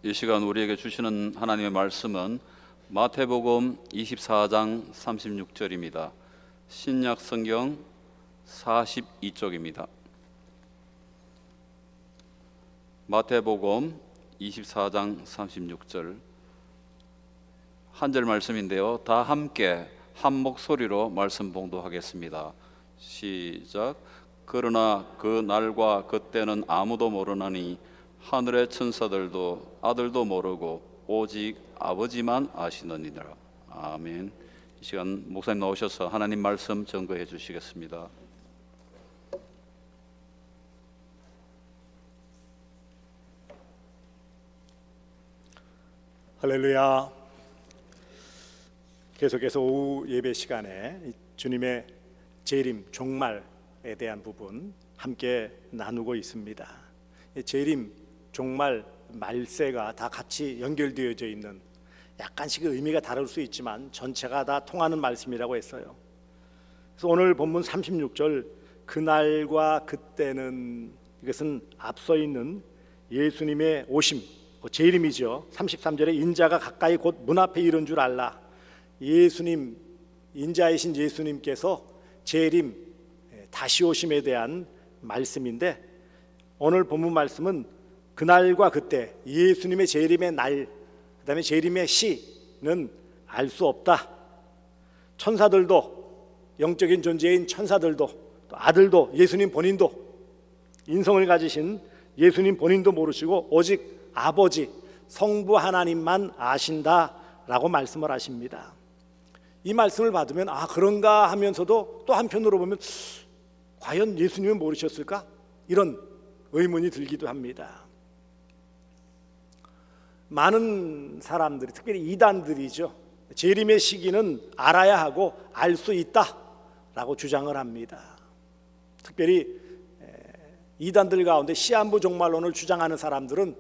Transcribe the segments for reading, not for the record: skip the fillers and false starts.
이 시간 우리에게 주시는 하나님의 말씀은 마태복음 24장 36절입니다. 신약 성경 42쪽입니다. 마태복음 24장 36절 한 절 말씀인데요. 다 함께 한 목소리로 말씀 봉독하겠습니다. 시작. 그러나 그 날과 그때는 아무도 모르나니 하늘의 천사들도 아들도 모르고 오직 아버지만 아시느니라. 아멘. 이 시간 목사님 나오셔서 하나님 말씀 증거해 주시겠습니다. 할렐루야. 계속해서 오후 예배 시간에 주님의 재림 종말에 대한 부분 함께 나누고 있습니다. 재림 종말 말세가 다 같이 연결되어져 있는, 약간씩 의미가 다를 수 있지만 전체가 다 통하는 말씀이라고 했어요. 그래서 오늘 본문 36절 그날과 그때는, 이것은 앞서 있는 예수님의 오심, 재림이죠. 33절에 인자가 가까이 곧 문 앞에 이른 줄 알라. 예수님, 인자이신 예수님께서 재림, 다시 오심에 대한 말씀인데, 오늘 본문 말씀은 그날과 그때, 예수님의 재림의 날, 그 다음에 재림의 시는 알 수 없다. 천사들도, 영적인 존재인 천사들도, 또 아들도, 예수님 본인도, 인성을 가지신 예수님 본인도 모르시고 오직 아버지, 성부 하나님만 아신다라고 말씀을 하십니다. 이 말씀을 받으면 그런가 하면서도 또 한편으로 보면 과연 예수님은 모르셨을까? 이런 의문이 들기도 합니다. 많은 사람들이, 특별히 이단들이죠, 재림의 시기는 알아야 하고 알 수 있다라고 주장을 합니다. 특별히 이단들 가운데 시한부 종말론을 주장하는 사람들은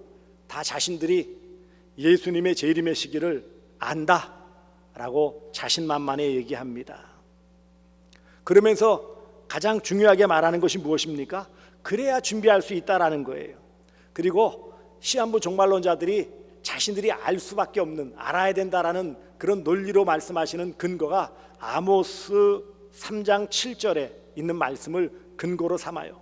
다 자신들이 예수님의 재림의 시기를 안다라고 자신만만해 얘기합니다. 그러면서 가장 중요하게 말하는 것이 무엇입니까? 그래야 준비할 수 있다라는 거예요. 그리고 시한부 종말론자들이 자신들이 알 수밖에 없는, 알아야 된다라는 그런 논리로 말씀하시는 근거가 아모스 3장 7절에 있는 말씀을 근거로 삼아요.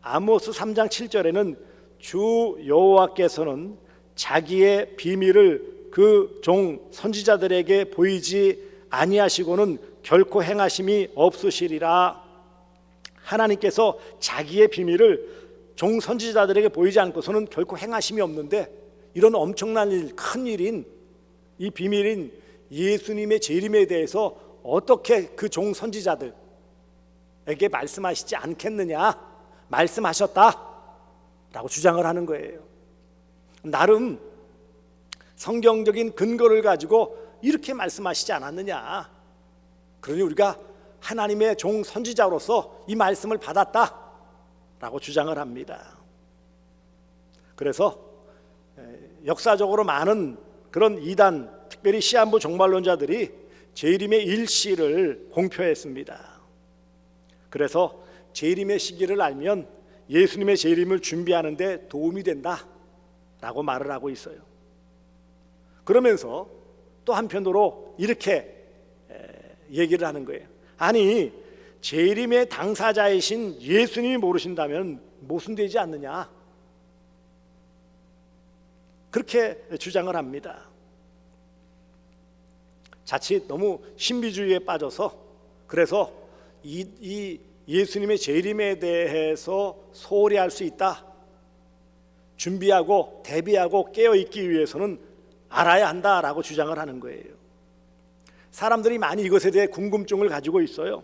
아모스 3장 7절에는 주 여호와께서는 자기의 비밀을 그 종 선지자들에게 보이지 아니하시고는 결코 행하심이 없으시리라. 하나님께서 자기의 비밀을 종 선지자들에게 보이지 않고서는 결코 행하심이 없는데, 이런 엄청난 일, 큰 일인 이 비밀인 예수님의 재림에 대해서 어떻게 그 종 선지자들에게 말씀하시지 않겠느냐? 말씀하셨다라고 주장을 하는 거예요. 나름 성경적인 근거를 가지고 이렇게 말씀하시지 않았느냐? 그러니 우리가 하나님의 종 선지자로서 이 말씀을 받았다라고 주장을 합니다. 그래서 역사적으로 많은 그런 이단, 특별히 시한부 종말론자들이 재림의 일시를 공표했습니다. 그래서 재림의 시기를 알면 예수님의 재림을 준비하는 데 도움이 된다라고 말을 하고 있어요. 그러면서 또 한편으로 이렇게 얘기를 하는 거예요. 아니, 재림의 당사자이신 예수님이 모르신다면 모순되지 않느냐? 그렇게 주장을 합니다. 자칫 너무 신비주의에 빠져서, 그래서 이 예수님의 재림에 대해서 소홀히 할 수 있다, 준비하고 대비하고 깨어있기 위해서는 알아야 한다라고 주장을 하는 거예요. 사람들이 많이 이것에 대해 궁금증을 가지고 있어요.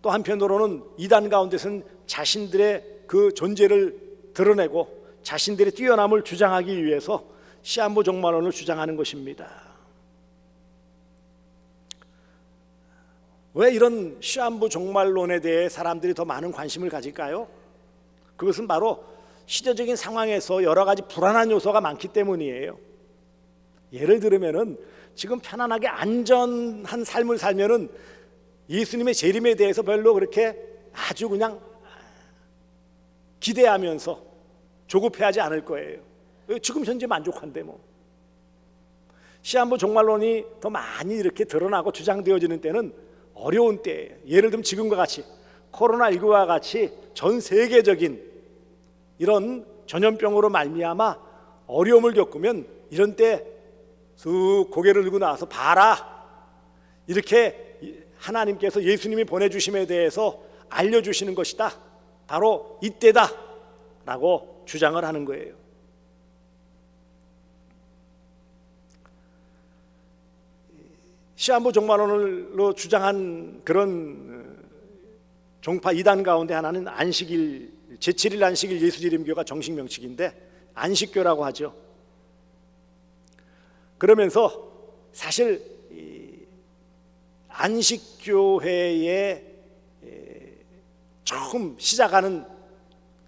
또 한편으로는 이단 가운데서는 자신들의 그 존재를 드러내고 자신들의 뛰어남을 주장하기 위해서 시한부 종말론을 주장하는 것입니다. 왜 이런 시한부 종말론에 대해 사람들이 더 많은 관심을 가질까요? 그것은 바로 시대적인 상황에서 여러 가지 불안한 요소가 많기 때문이에요. 예를 들면은 지금 편안하게 안전한 삶을 살면은 예수님의 재림에 대해서 별로 그렇게 아주 그냥 기대하면서 조급해하지 않을 거예요. 지금 현재 만족한데 뭐. 시한부 종말론이 더 많이 이렇게 드러나고 주장되어지는 때는 어려운 때예요. 예를 들면 지금과 같이 코로나19와 같이 전 세계적인 이런 전염병으로 말미암아 어려움을 겪으면 이런 때 쑥 고개를 들고 나와서 봐라, 이렇게 하나님께서 예수님이 보내주심에 대해서 알려주시는 것이다, 바로 이때다 라고 주장을 하는 거예요. 시한부 종말론으로 주장한 그런 종파 이단 가운데 하나는 안식일, 제7일 안식일 예수지림교가 정식 명칭인데 안식교라고 하죠. 그러면서 사실 안식교회의 처음 시작하는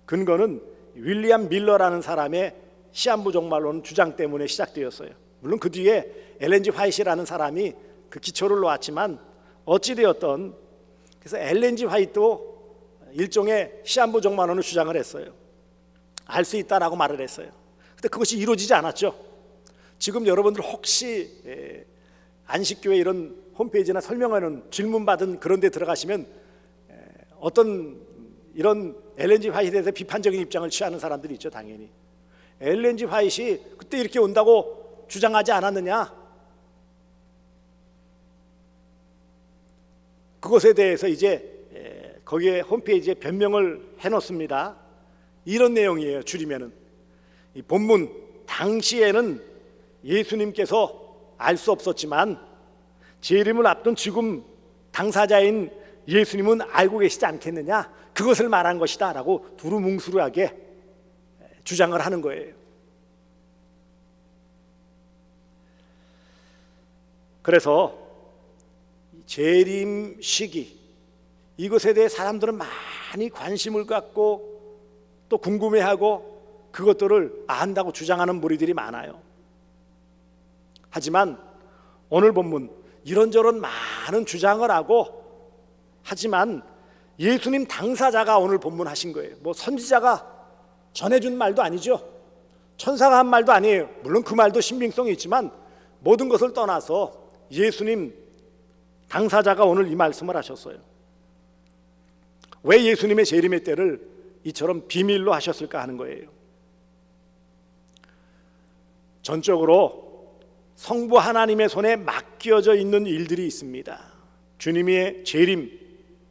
근거는 윌리엄 밀러라는 사람의 시한부 종말론 주장 때문에 시작되었어요. 물론 그 뒤에 엘렌 G 화이트라는 사람이 그 기초를 놓았지만 어찌되었던, 그래서 엘렌 G 화이트도 일종의 시한부 종말론을 주장을 했어요. 알 수 있다라고 말을 했어요. 근데 그것이 이루어지지 않았죠. 지금 여러분들 혹시 안식교회 이런 홈페이지나 설명하는 질문 받은 그런 데 들어가시면 어떤 이런 엘렌 G 화이트에 대해서 비판적인 입장을 취하는 사람들이 있죠. 당연히 엘렌 G 화이트이 그때 이렇게 온다고 주장하지 않았느냐, 그것에 대해서 이제 거기에 홈페이지에 변명을 해놓습니다. 이런 내용이에요. 줄이면은 이 본문, 당시에는 예수님께서 알 수 없었지만 재림을 앞둔 지금 당사자인 예수님은 알고 계시지 않겠느냐, 그것을 말한 것이다 라고 두루뭉술하게 주장을 하는 거예요. 그래서 재림 시기, 이것에 대해 사람들은 많이 관심을 갖고 또 궁금해하고 그것들을 안다고 주장하는 무리들이 많아요. 하지만 오늘 본문 이런저런 많은 주장을 하고, 하지만 예수님 당사자가 오늘 본문 하신 거예요. 뭐 선지자가 전해준 말도 아니죠. 천사가 한 말도 아니에요. 물론 그 말도 신빙성이 있지만 모든 것을 떠나서 예수님 당사자가 오늘 이 말씀을 하셨어요. 왜 예수님의 재림의 때를 이처럼 비밀로 하셨을까 하는 거예요. 전적으로 성부 하나님의 손에 맡겨져 있는 일들이 있습니다. 주님의 재림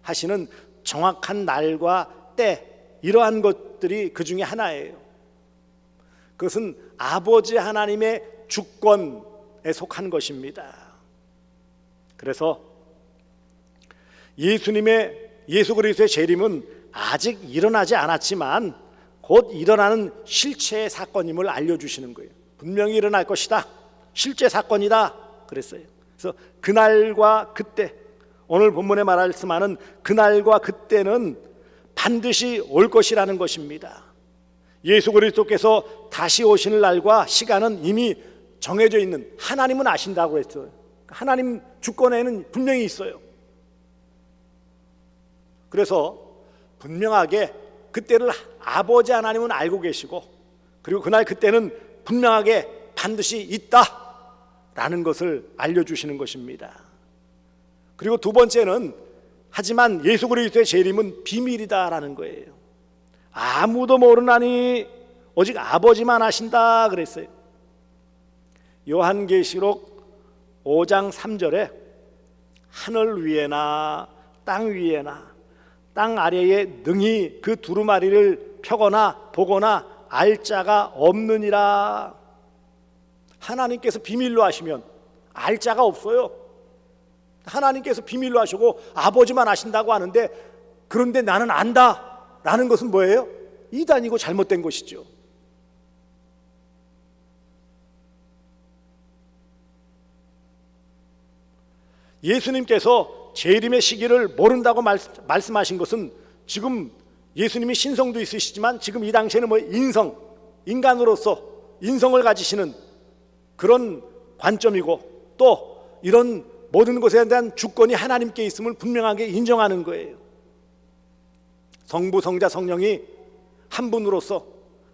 하시는 정확한 날과 때, 이러한 것들이 그 중에 하나예요. 그것은 아버지 하나님의 주권에 속한 것입니다. 그래서 예수 그리스도의 재림은 아직 일어나지 않았지만 곧 일어나는 실체의 사건임을 알려주시는 거예요. 분명히 일어날 것이다, 실제 사건이다 그랬어요. 그래서 그날과 그때, 오늘 본문에 말씀하는 그날과 그때는 반드시 올 것이라는 것입니다. 예수 그리스도께서 다시 오시는 날과 시간은 이미 정해져 있는, 하나님은 아신다고 했어요. 하나님 주권에는 분명히 있어요. 그래서 분명하게 그때를 아버지 하나님은 알고 계시고, 그리고 그날 그때는 분명하게 반드시 있다라는 것을 알려주시는 것입니다. 그리고 두 번째는, 하지만 예수 그리스도의 재림은 비밀이다라는 거예요. 아무도 모르나니 오직 아버지만 아신다 그랬어요. 요한계시록 5장 3절에 하늘 위에나 땅 위에나 땅 아래에 능히 그 두루마리를 펴거나 보거나 알 자가 없느니라. 하나님께서 비밀로 하시면 알 자가 없어요. 하나님께서 비밀로 하시고 아버지만 아신다고 하는데, 그런데 나는 안다 라는 것은 뭐예요? 이단이고 잘못된 것이죠. 예수님께서 재림의 시기를 모른다고 말씀하신 것은, 지금 예수님이 신성도 있으시지만 지금 이 당시에는 인간으로서 인성을 가지시는 그런 관점이고, 또 이런 모든 것에 대한 주권이 하나님께 있음을 분명하게 인정하는 거예요. 성부, 성자, 성령이 한 분으로서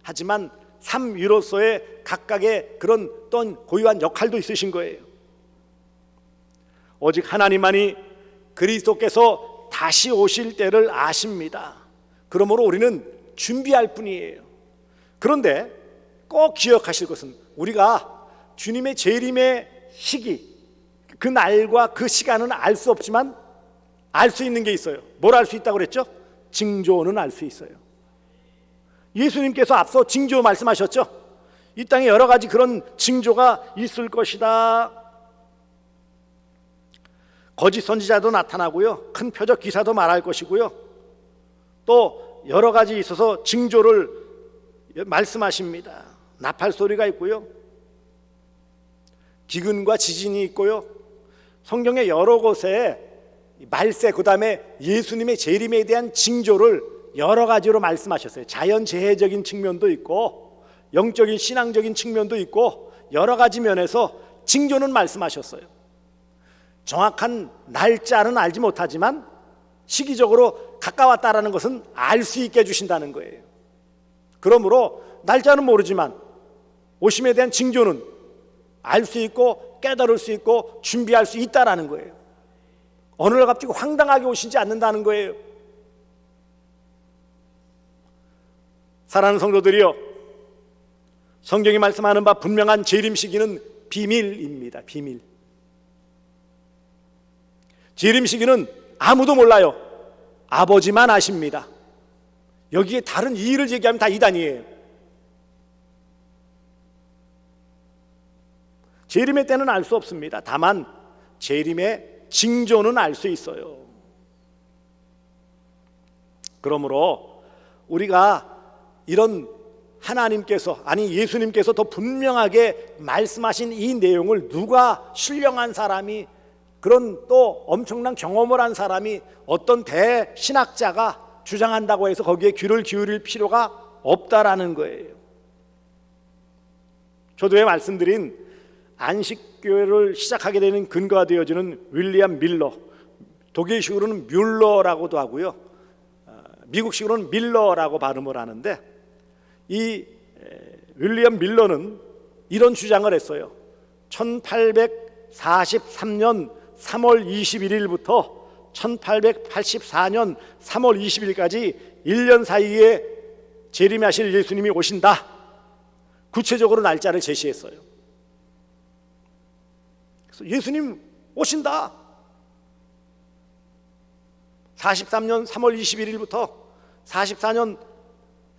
하지만 삶 위로서의 각각의 그런 어떤 고유한 역할도 있으신 거예요. 오직 하나님만이 그리스도께서 다시 오실 때를 아십니다. 그러므로 우리는 준비할 뿐이에요. 그런데 꼭 기억하실 것은 우리가 주님의 재림의 시기, 그 날과 그 시간은 알 수 없지만 알 수 있는 게 있어요. 뭘 알 수 있다고 그랬죠? 징조는 알 수 있어요. 예수님께서 앞서 징조 말씀하셨죠? 이 땅에 여러 가지 그런 징조가 있을 것이다. 거짓 선지자도 나타나고요, 큰 표적 기사도 말할 것이고요, 또 여러 가지 있어서 징조를 말씀하십니다. 나팔 소리가 있고요, 기근과 지진이 있고요, 성경의 여러 곳에 말세, 그 다음에 예수님의 재림에 대한 징조를 여러 가지로 말씀하셨어요. 자연재해적인 측면도 있고 영적인 신앙적인 측면도 있고 여러 가지 면에서 징조는 말씀하셨어요. 정확한 날짜는 알지 못하지만 시기적으로 가까웠다라는 것은 알 수 있게 해주신다는 거예요. 그러므로 날짜는 모르지만 오심에 대한 징조는 알 수 있고 깨달을 수 있고 준비할 수 있다라는 거예요. 어느 날 갑자기 황당하게 오시지 않는다는 거예요. 사랑하는 성도들이요, 성경이 말씀하는 바 분명한 재림 시기는 비밀입니다. 비밀. 재림 시기는 아무도 몰라요. 아버지만 아십니다. 여기에 다른 이의를 제기하면 다 이단이에요. 재림의 때는 알 수 없습니다. 다만 재림의 징조는 알 수 있어요. 그러므로 우리가 이런 하나님께서, 아니 예수님께서 더 분명하게 말씀하신 이 내용을 누가 신령한 사람이, 그런 또 엄청난 경험을 한 사람이, 어떤 대신학자가 주장한다고 해서 거기에 귀를 기울일 필요가 없다라는 거예요. 저도에 말씀드린 안식교회를 시작하게 되는 근거가 되어지는 윌리엄 밀러, 독일식으로는 뮬러라고도 하고요, 미국식으로는 밀러라고 발음을 하는데, 이 윌리엄 밀러는 이런 주장을 했어요. 1843년 3월 21일부터 1884년 3월 20일까지 1년 사이에 재림하실 예수님이 오신다. 구체적으로 날짜를 제시했어요. 그래서 예수님 오신다. 43년 3월 21일부터 44년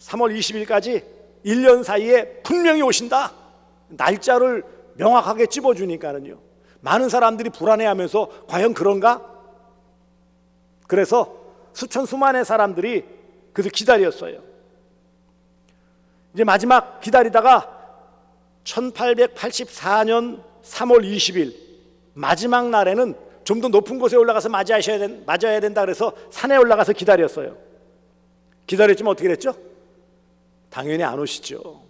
3월 20일까지 1년 사이에 분명히 오신다. 날짜를 명확하게 찝어주니까는요, 많은 사람들이 불안해하면서 과연 그런가? 그래서 수천 수만의 사람들이 그래서 기다렸어요. 이제 마지막 기다리다가 1884년 3월 20일 마지막 날에는 좀 더 높은 곳에 올라가서 맞아야 된다 그래서 산에 올라가서 기다렸어요. 기다렸지만 어떻게 됐죠? 당연히 안 오시죠.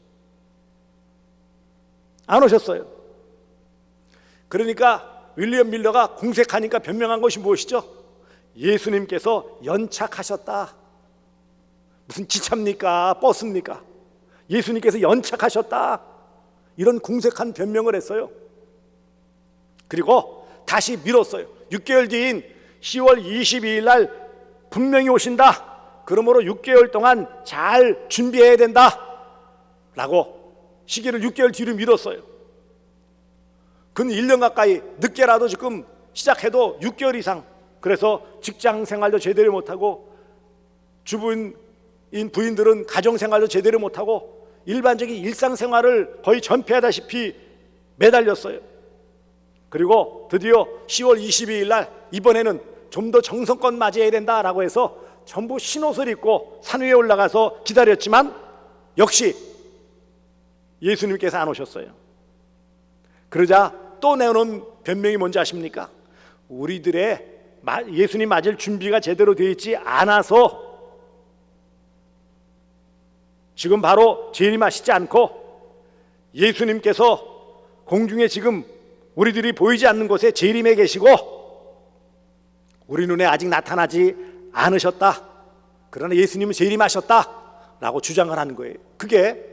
안 오셨어요. 그러니까 윌리엄 밀러가 궁색하니까 변명한 것이 무엇이죠? 예수님께서 연착하셨다. 무슨 기차입니까? 버스입니까? 예수님께서 연착하셨다. 이런 궁색한 변명을 했어요. 그리고 다시 미뤘어요. 6개월 뒤인 10월 22일 날 분명히 오신다. 그러므로 6개월 동안 잘 준비해야 된다 라고 시기를 6개월 뒤로 미뤘어요. 근 1년 가까이 늦게라도 지금 시작해도 6개월 이상, 그래서 직장 생활도 제대로 못하고 주부인 부인들은 가정 생활도 제대로 못하고 일반적인 일상생활을 거의 전폐하다시피 매달렸어요. 그리고 드디어 10월 22일 날 이번에는 좀 더 정성껏 맞이해야 된다라고 해서 전부 흰옷을 입고 산 위에 올라가서 기다렸지만 역시 예수님께서 안 오셨어요. 그러자 또 내놓은 변명이 뭔지 아십니까? 우리들의 예수님 맞을 준비가 제대로 되어 있지 않아서 지금 바로 재림하시지 않고 예수님께서 공중에 지금 우리들이 보이지 않는 곳에 재림해 계시고 우리 눈에 아직 나타나지 않으셨다. 그러나 예수님은 재림하셨다 있다라고 주장을 하는 거예요. 그게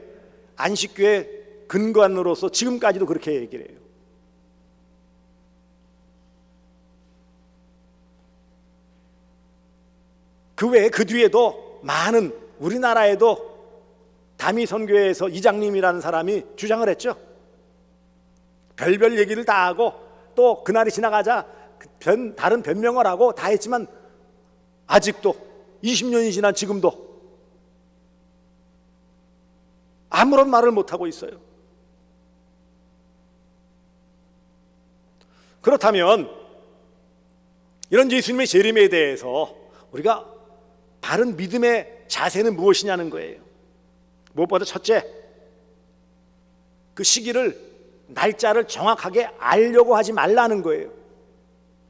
안식교의 근간으로서 지금까지도 그렇게 얘기를 해요. 그 외에 그 뒤에도 많은, 우리나라에도 다미선교회에서 이장님이라는 사람이 주장을 했죠. 별별 얘기를 다 하고 또 그날이 지나가자 다른 변명을 하고 다 했지만 아직도 20년이 지난 지금도 아무런 말을 못하고 있어요. 그렇다면 이런 예수님의 재림에 대해서 우리가 바른 믿음의 자세는 무엇이냐는 거예요. 무엇보다 첫째, 그 시기를, 날짜를 정확하게 알려고 하지 말라는 거예요.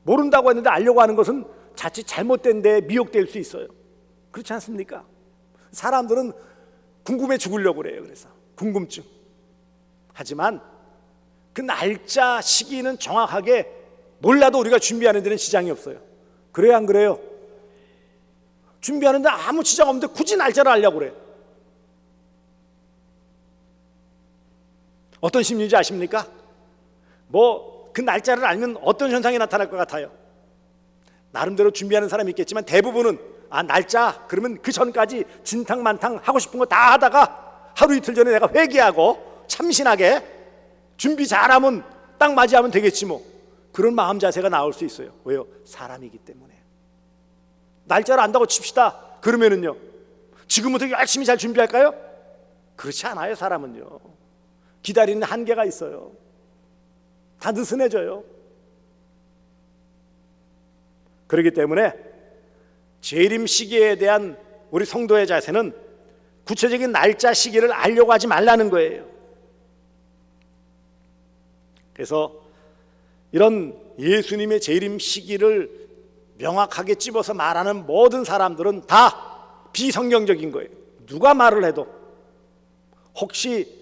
모른다고 했는데 알려고 하는 것은 자칫 잘못된 데 미혹될 수 있어요. 그렇지 않습니까? 사람들은 궁금해 죽으려고 그래요. 그래서 궁금증. 하지만 그 날짜, 시기는 정확하게 몰라도 우리가 준비하는 데는 지장이 없어요. 그래요, 안 그래요? 준비하는데 아무 지장 없는데 굳이 날짜를 알려고 그래요. 어떤 심리인지 아십니까? 그 날짜를 알면 어떤 현상이 나타날 것 같아요? 나름대로 준비하는 사람이 있겠지만 대부분은 날짜, 그러면 그 전까지 진탕만탕 하고 싶은 거 다 하다가 하루 이틀 전에 내가 회개하고 참신하게 준비 잘하면 딱 맞이하면 되겠지 뭐. 그런 마음 자세가 나올 수 있어요. 왜요? 사람이기 때문에. 날짜를 안다고 칩시다. 그러면은요, 지금부터 열심히 잘 준비할까요? 그렇지 않아요. 사람은요, 기다리는 한계가 있어요. 다 느슨해져요. 그렇기 때문에 재림 시기에 대한 우리 성도의 자세는 구체적인 날짜, 시기를 알려고 하지 말라는 거예요. 그래서 이런 예수님의 재림 시기를 명확하게 찝어서 말하는 모든 사람들은 다 비성경적인 거예요. 누가 말을 해도, 혹시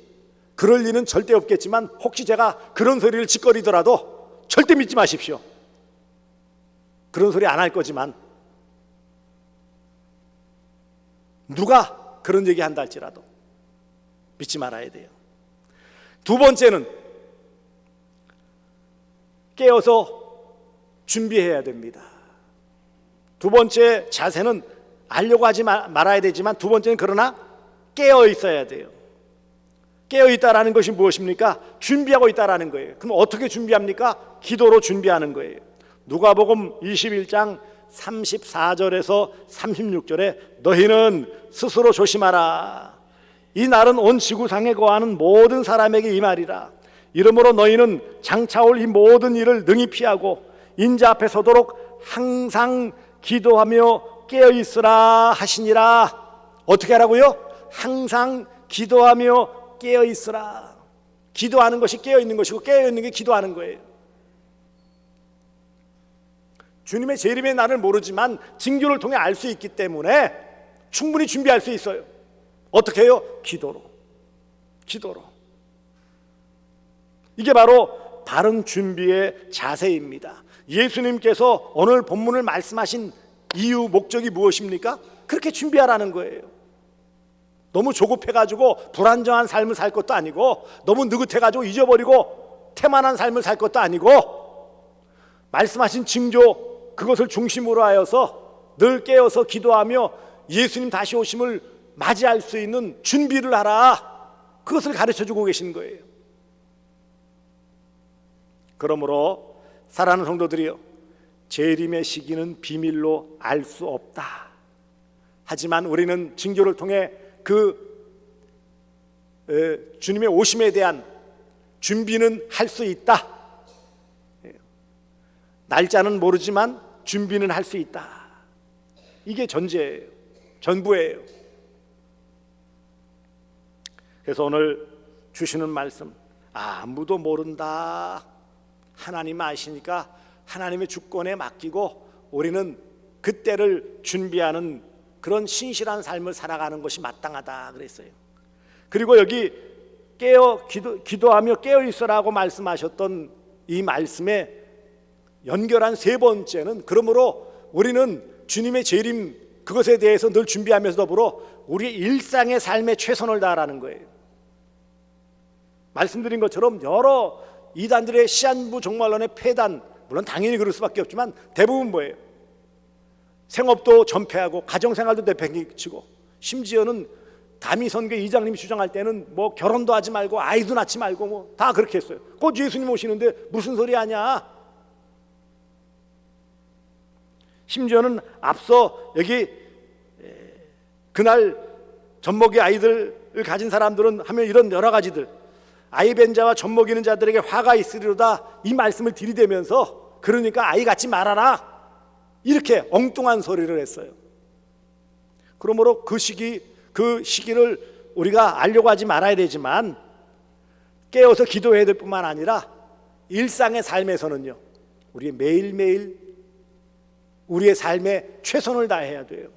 그럴 리는 절대 없겠지만 혹시 제가 그런 소리를 짓거리더라도 절대 믿지 마십시오. 그런 소리 안 할 거지만 누가 그런 얘기 한다 할지라도 믿지 말아야 돼요. 두 번째는 깨어서 준비해야 됩니다. 두 번째 자세는 알려고 하지 말아야 되지만 두 번째는 그러나 깨어 있어야 돼요. 깨어 있다라는 것이 무엇입니까? 준비하고 있다라는 거예요. 그럼 어떻게 준비합니까? 기도로 준비하는 거예요. 누가복음 21장 34절에서 36절에 너희는 스스로 조심하라. 이 날은 온 지구상에 거하는 모든 사람에게 이 말이라. 이러므로 너희는 장차 올 이 모든 일을 능히 피하고 인자 앞에 서도록 항상 기도하며 깨어 있으라 하시니라. 어떻게 하라고요? 항상 기도하며 깨어 있으라. 기도하는 것이 깨어 있는 것이고 깨어 있는 게 기도하는 거예요. 주님의 재림의 날을 모르지만 징조를 통해 알 수 있기 때문에 충분히 준비할 수 있어요. 어떻게 해요? 기도로. 이게 바로 바른 준비의 자세입니다. 예수님께서 오늘 본문을 말씀하신 이유, 목적이 무엇입니까? 그렇게 준비하라는 거예요. 너무 조급해가지고 불안정한 삶을 살 것도 아니고, 너무 느긋해가지고 잊어버리고 태만한 삶을 살 것도 아니고, 말씀하신 징조, 그것을 중심으로 하여서 늘 깨어서 기도하며 예수님 다시 오심을 맞이할 수 있는 준비를 하라. 그것을 가르쳐주고 계신 거예요. 그러므로 사랑하는 성도들이요, 재림의 시기는 비밀로 알 수 없다. 하지만 우리는 징조를 통해 주님의 오심에 대한 준비는 할 수 있다. 날짜는 모르지만 준비는 할 수 있다. 이게 전제예요. 전부예요. 그래서 오늘 주시는 말씀, 아무도 모른다. 하나님 아시니까 하나님의 주권에 맡기고 우리는 그때를 준비하는 그런 신실한 삶을 살아가는 것이 마땅하다 그랬어요. 그리고 여기 기도하며 깨어 있으라고 말씀하셨던 이 말씀에 연결한 세 번째는, 그러므로 우리는 주님의 재림 그것에 대해서 늘 준비하면서 더불어 우리 일상의 삶에 최선을 다하라는 거예요. 말씀드린 것처럼 여러 이단들의 시한부 종말론의 폐단, 물론 당연히 그럴 수밖에 없지만 대부분 뭐예요? 생업도 전폐하고 가정생활도 내팽개치고, 심지어는 다미선교 이장님이 주장할 때는 뭐 결혼도 하지 말고 아이도 낳지 말고 뭐 다 그렇게 했어요. 곧 예수님 오시는데 무슨 소리 하냐? 심지어는 앞서 여기 그날 젖먹이 아이들을 가진 사람들은 하면 이런 여러 가지들, 아이 벤 자와 젖먹이는 자들에게 화가 있으리로다, 이 말씀을 들이대면서 그러니까 아이 갖지 말아라, 이렇게 엉뚱한 소리를 했어요. 그러므로 그 시기를 우리가 알려고 하지 말아야 되지만, 깨어서 기도해야 될 뿐만 아니라 일상의 삶에서는요, 우리 매일매일 우리의 삶에 최선을 다해야 돼요.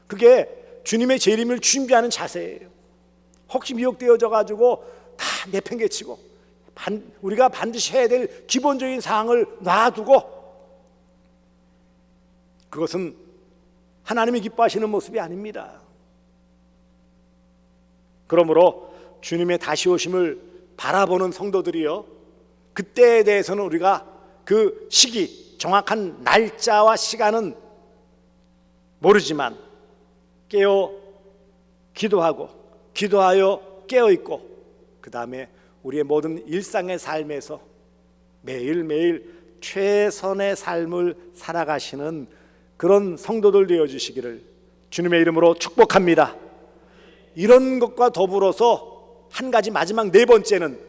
그게 주님의 재림을 준비하는 자세예요. 혹시 미혹되어져 가지고 다 내팽개치고 우리가 반드시 해야 될 기본적인 사항을 놔두고, 그것은 하나님이 기뻐하시는 모습이 아닙니다. 그러므로 주님의 다시 오심을 바라보는 성도들이요, 그때에 대해서는 우리가 그 시기, 정확한 날짜와 시간은 모르지만 깨어 기도하고, 기도하여 깨어 있고, 그 다음에 우리의 모든 일상의 삶에서 매일매일 최선의 삶을 살아가시는 그런 성도들 되어 주시기를 주님의 이름으로 축복합니다. 이런 것과 더불어서 한 가지, 마지막 네 번째는,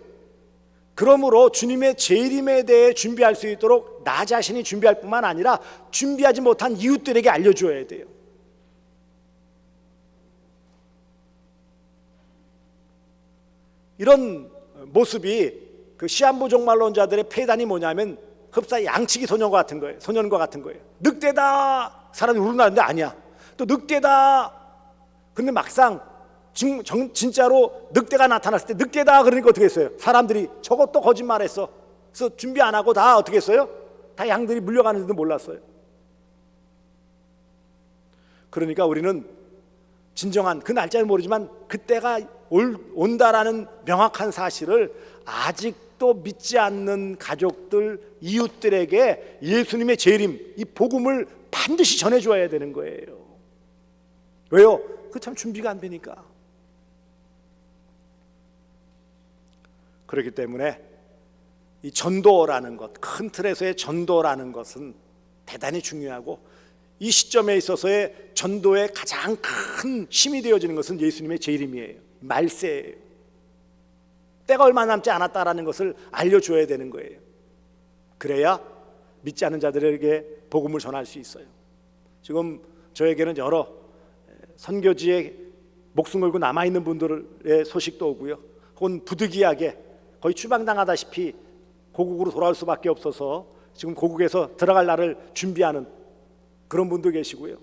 그러므로 주님의 재림에 대해 준비할 수 있도록 나 자신이 준비할 뿐만 아니라 준비하지 못한 이웃들에게 알려줘야 돼요. 이런 모습이 그 시한부 종말론자들의 폐단이 뭐냐면 흡사 양치기 소년과 같은 거예요. 늑대다! 사람이 우르나는데 아니야. 또 늑대다! 근데 막상 진짜로 늑대가 나타났을 때 늑대다 그러니까 어떻게 했어요? 사람들이 저것도 거짓말했어. 그래서 준비 안 하고 다 어떻게 했어요? 다 양들이 물려가는지도 몰랐어요. 그러니까 우리는 진정한 그 날짜는 모르지만 그때가 온다라는 명확한 사실을 아직도 믿지 않는 가족들, 이웃들에게 예수님의 재림, 이 복음을 반드시 전해줘야 되는 거예요. 왜요? 그 참 준비가 안 되니까. 그렇기 때문에 이 전도라는 것, 큰 틀에서의 전도라는 것은 대단히 중요하고, 이 시점에 있어서의 전도의 가장 큰 힘이 되어지는 것은 예수님의 재림이에요. 말세예요. 때가 얼마 남지 않았다라는 것을 알려줘야 되는 거예요. 그래야 믿지 않는 자들에게 복음을 전할 수 있어요. 지금 저에게는 여러 선교지에 목숨 걸고 남아있는 분들의 소식도 오고요, 혹은 부득이하게 거의 추방당하다시피 고국으로 돌아올 수밖에 없어서 지금 고국에서 들어갈 날을 준비하는 그런 분도 계시고요.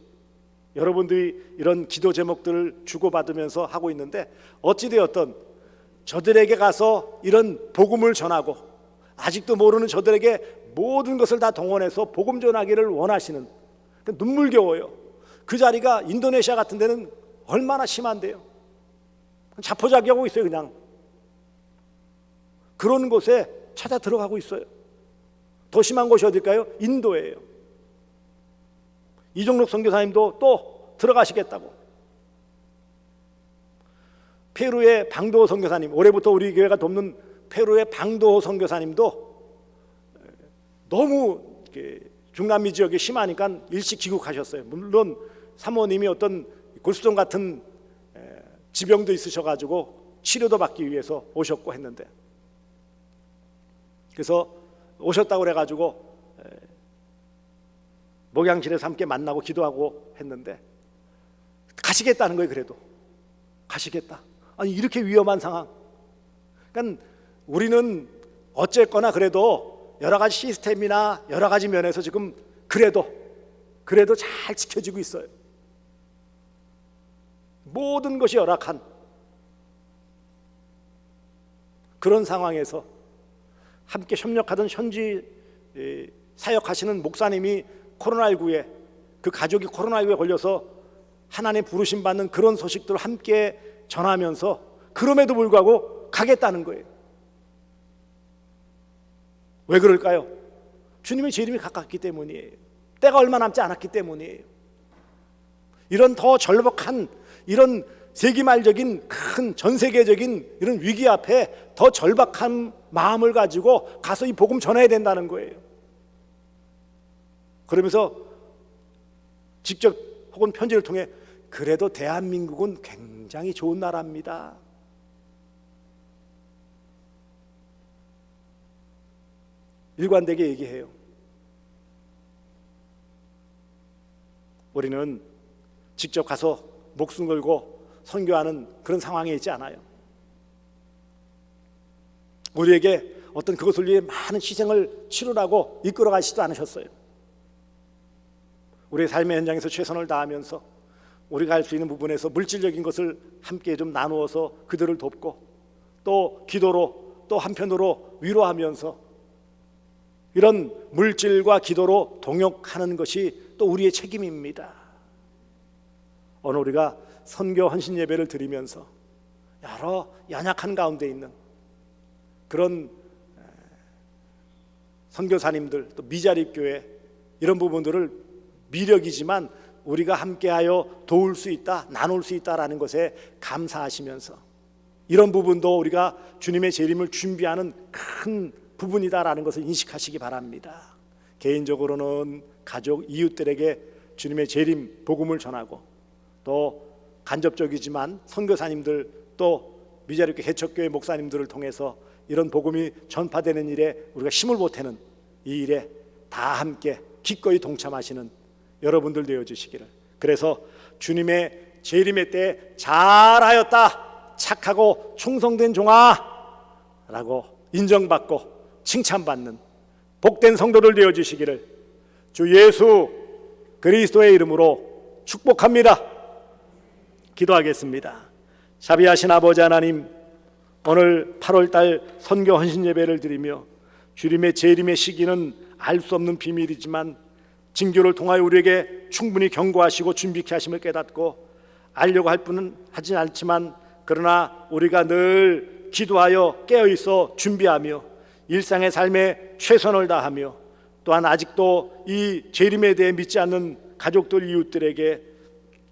여러분들이 이런 기도 제목들을 주고받으면서 하고 있는데, 어찌되었든 저들에게 가서 이런 복음을 전하고, 아직도 모르는 저들에게 모든 것을 다 동원해서 복음 전하기를 원하시는, 눈물겨워요. 그 자리가 인도네시아 같은 데는 얼마나 심한데요. 자포자기하고 있어요. 그냥 그런 곳에 찾아 들어가고 있어요. 더 심한 곳이 어딜까요? 인도예요. 이종록 선교사님도 또 들어가시겠다고. 페루의 방도호 선교사님, 올해부터 우리 교회가 돕는 페루의 방도호 선교사님도 너무 중남미 지역이 심하니까 일시 귀국하셨어요. 물론 사모님이 어떤 골수종 같은 지병도 있으셔가지고 치료도 받기 위해서 오셨고 했는데, 그래서 오셨다고 그래가지고 목양실에서 함께 만나고 기도하고 했는데, 가시겠다는 거예요. 그래도 가시겠다. 아니 이렇게 위험한 상황. 그러니까 우리는 어쨌거나 그래도 여러 가지 시스템이나 여러 가지 면에서 지금 그래도 잘 지켜지고 있어요. 모든 것이 열악한 그런 상황에서 함께 협력하던 현지 사역하시는 목사님이 코로나19에, 그 가족이 코로나19에 걸려서 하나님 부르심 받는 그런 소식들을 함께 전하면서 그럼에도 불구하고 가겠다는 거예요. 왜 그럴까요? 주님의 재림이 가깝기 때문이에요. 때가 얼마 남지 않았기 때문이에요. 이런 더 절박한, 이런 세기말적인 큰 전세계적인 이런 위기 앞에 더 절박한 마음을 가지고 가서 이 복음 전해야 된다는 거예요. 그러면서 직접 혹은 편지를 통해 그래도 대한민국은 굉장히 좋은 나라입니다. 일관되게 얘기해요. 우리는 직접 가서 목숨 걸고 선교하는 그런 상황에 있지 않아요. 우리에게 어떤 그것을 위해 많은 희생을 치르라고 이끌어 가시지도 않으셨어요. 우리의 삶의 현장에서 최선을 다하면서 우리가 할 수 있는 부분에서 물질적인 것을 함께 좀 나누어서 그들을 돕고 또 기도로 또 한편으로 위로하면서 이런 물질과 기도로 동역하는 것이 또 우리의 책임입니다. 오늘 우리가 선교 헌신 예배를 드리면서 여러 연약한 가운데 있는 그런 선교사님들, 또 미자립 교회 이런 부분들을 미력이지만 우리가 함께하여 도울 수 있다, 나눌 수 있다라는 것에 감사하시면서 이런 부분도 우리가 주님의 재림을 준비하는 큰 부분이다라는 것을 인식하시기 바랍니다. 개인적으로는 가족, 이웃들에게 주님의 재림 복음을 전하고 또 간접적이지만 선교사님들 또 미자립교 개척교회 목사님들을 통해서 이런 복음이 전파되는 일에 우리가 힘을 보태는 이 일에 다 함께 기꺼이 동참하시는 여러분들 되어주시기를, 그래서 주님의 재림의 때 잘하였다, 착하고 충성된 종아 라고 인정받고 칭찬받는 복된 성도들 되어주시기를 주 예수 그리스도의 이름으로 축복합니다. 기도하겠습니다. 자비하신 아버지 하나님, 오늘 8월달 선교 헌신 예배를 드리며 주님의 재림의 시기는 알 수 없는 비밀이지만 징조를 통하여 우리에게 충분히 경고하시고 준비케 하심을 깨닫고 알려고 할 뿐은 하진 않지만 그러나 우리가 늘 기도하여 깨어있어 준비하며 일상의 삶에 최선을 다하며 또한 아직도 이 재림에 대해 믿지 않는 가족들, 이웃들에게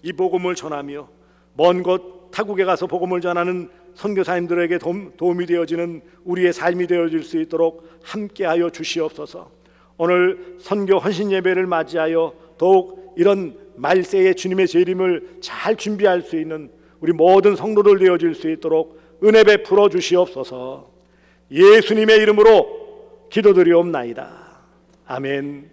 이 복음을 전하며 먼 곳 타국에 가서 복음을 전하는 선교사님들에게 도움이 되어지는 우리의 삶이 되어질 수 있도록 함께하여 주시옵소서. 오늘 선교 헌신 예배를 맞이하여 더욱 이런 말세의 주님의 재림을 잘 준비할 수 있는 우리 모든 성도들 되어질 수 있도록 은혜 베풀어 주시옵소서. 예수님의 이름으로 기도드리옵나이다. 아멘.